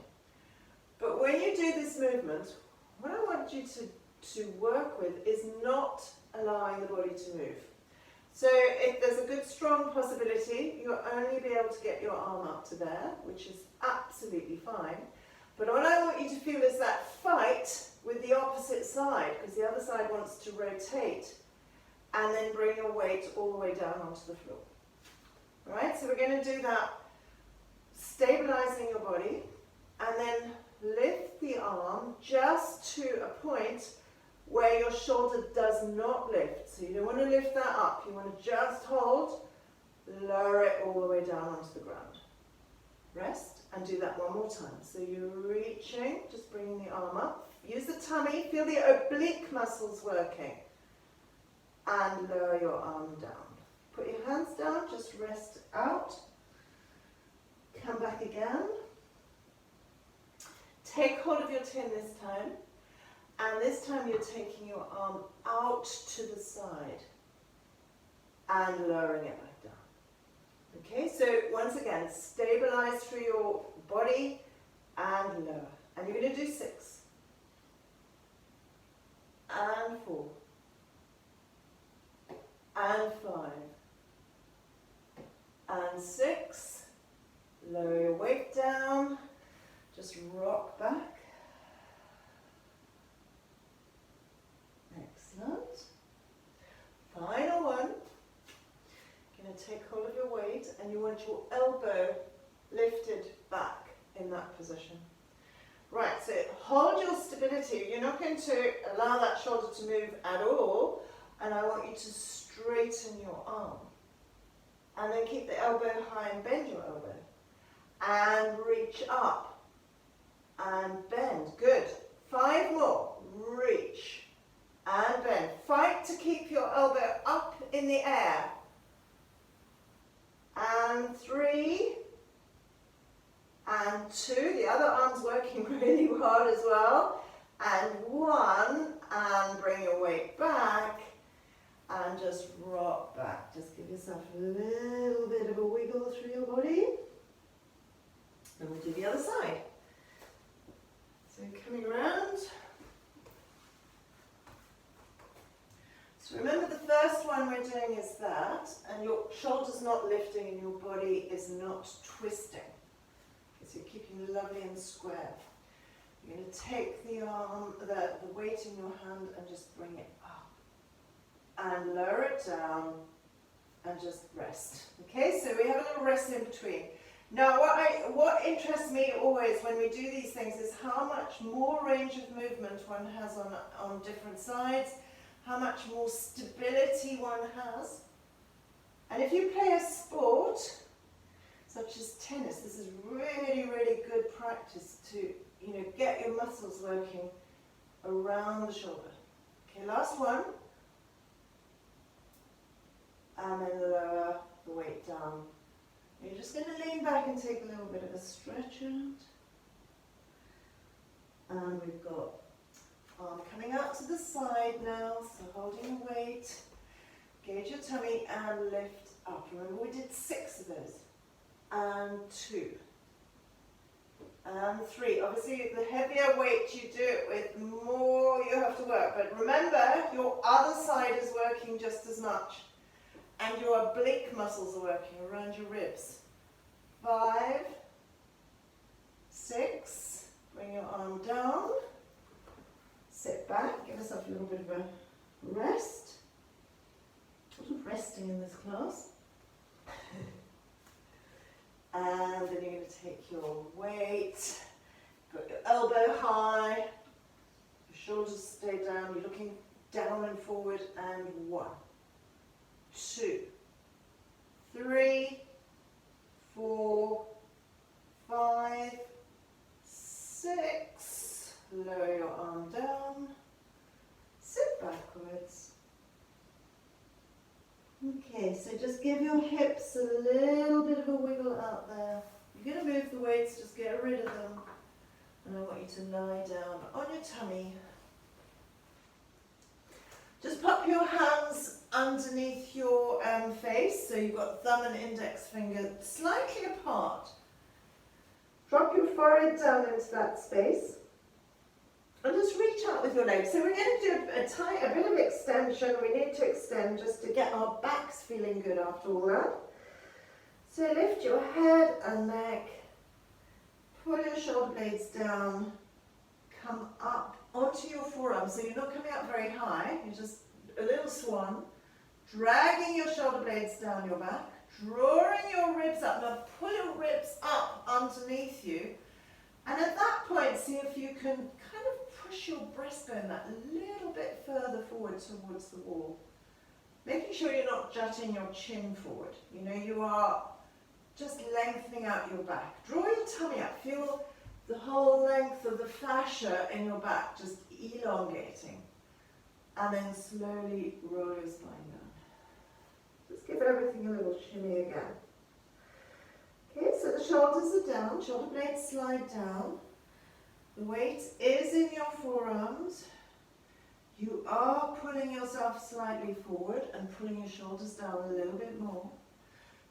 But when you do this movement, what I want you to work with is not allowing the body to move. So if there's a good strong possibility, you'll only be able to get your arm up to there, which is absolutely fine. But what I want you to feel is that fight with the opposite side, because the other side wants to rotate, and then bring your weight all the way down onto the floor. All right, so we're going to do that, stabilizing your body, and then lift the arm just to a point where your shoulder does not lift. So you don't want to lift that up, you want to just hold, lower it all the way down onto the ground. Rest and do that one more time. So you're reaching, just bringing the arm up. Use the tummy, feel the oblique muscles working. And lower your arm down. Put your hands down, just rest out. Come back again. Take hold of your tin this time. And this time you're taking your arm out to the side and lowering it back down. Okay, so once again, stabilize through your body and lower. And you're going to do 6. And 4. And 5. And 6. Lower your weight down. Just rock back. Excellent. Final one. You're going to take hold of your weight and you want your elbow lifted back in that position. Right, so hold your stability. You're not going to allow that shoulder to move at all, and I want you to straighten your arm. And then keep the elbow high and bend your elbow. And reach up. And bend. Good. 5 more. Reach. And bend. Fight to keep your elbow up in the air. And 3. And 2. The other arm's working really hard as well. And 1. and bring your weight back and just rock back. Just give yourself a little bit of a wiggle through your body. And we'll do the other side. So coming around. So remember, the first one we're doing is that, and your shoulders not lifting and your body is not twisting. Okay, so you're keeping lovely and square. You're going to take the arm, the weight in your hand and just bring it up. And lower it down and just rest. Okay, so we have a little rest in between. Now what interests me always when we do these things is how much more range of movement one has on different sides, how much more stability one has. And if you play a sport, such as tennis, this is really, really good practice to, you know, get your muscles working around the shoulder. Okay, last one. And then lower the weight down. You're just going to lean back and take a little bit of a stretch out. And we've got arm coming out to the side now, so holding the weight. Gauge your tummy and lift up. Remember, we did 6 of those. And 2. And 3. Obviously, the heavier weight you do it with, the more you have to work. But remember, your other side is working just as much. And your oblique muscles are working around your ribs. 5, 6, bring your arm down, sit back, give yourself a little bit of a rest. A lot of resting in this class. And then you're going to take your weight, put your elbow high, your shoulders stay down, you're looking down and forward, and 1, 2, 3, 4, 5, 6. Lower your arm down. Sit backwards. Okay, so just give your hips a little bit of a wiggle out there. You're going to move the weights, just get rid of them. And I want you to lie down on your tummy. Just pop your hands underneath your face, so you've got thumb and index finger slightly apart. Drop your forehead down into that space and just reach out with your legs. So we're going to do a bit of extension. We need to extend just to get our backs feeling good after all that. So lift your head and neck, pull your shoulder blades down, come up onto your forearms. So you're not coming up very high, you're just a little swan, dragging your shoulder blades down your back, drawing your ribs up. Now pull your ribs up underneath you, and at that point see if you can kind of push your breastbone that little bit further forward towards the wall, making sure you're not jutting your chin forward. You know, you are just lengthening out your back. Draw your tummy up, feel the whole length of the fascia in your back just elongating, and then slowly roll your spine down. Just give everything a little shimmy again. Okay, so the shoulders are down, shoulder blades slide down. The weight is in your forearms. You are pulling yourself slightly forward and pulling your shoulders down a little bit more.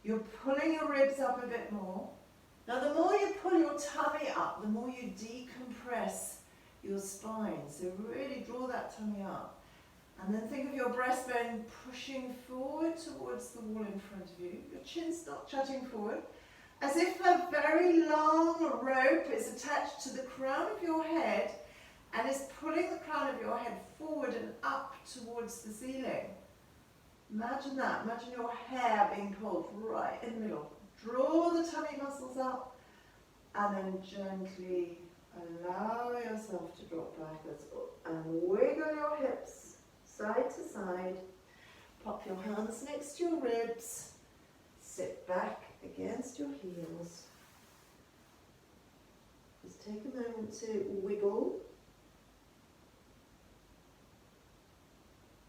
You're pulling your ribs up a bit more. Now the more you pull your tummy up, the more you decompress your spine. So really draw that tummy up. And then think of your breastbone pushing forward towards the wall in front of you. Your chin's not jutting forward. As if a very long rope is attached to the crown of your head and is pulling the crown of your head forward and up towards the ceiling. Imagine that. Imagine your hair being pulled right in the middle. Draw the tummy muscles up and then gently allow yourself to drop backwards and wiggle your hips side to side. Pop your hands next to your ribs. Sit back against your heels. Just take a moment to wiggle